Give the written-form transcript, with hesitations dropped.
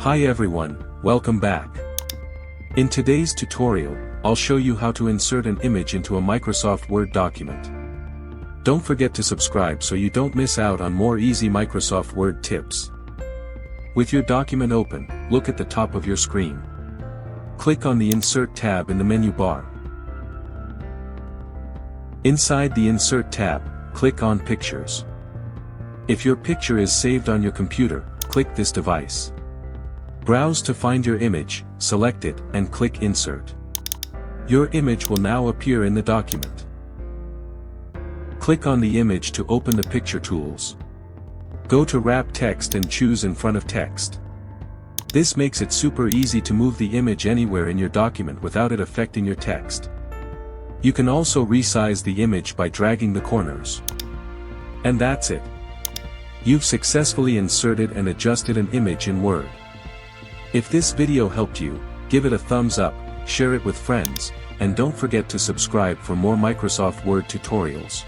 Hi everyone, welcome back. In today's tutorial, I'll show you how to insert an image into a Microsoft Word document. Don't forget to subscribe so you don't miss out on more easy Microsoft Word tips. With your document open, look at the top of your screen. Click on the Insert tab in the menu bar. Inside the Insert tab, click on Pictures. If your picture is saved on your computer, click this device. Browse to find your image, select it, and click Insert. Your image will now appear in the document. Click on the image to open the picture tools. Go to Wrap Text and choose In Front of Text. This makes it super easy to move the image anywhere in your document without it affecting your text. You can also resize the image by dragging the corners. And that's it. You've successfully inserted and adjusted an image in Word. If this video helped you, give it a thumbs up, share it with friends, and don't forget to subscribe for more Microsoft Word tutorials.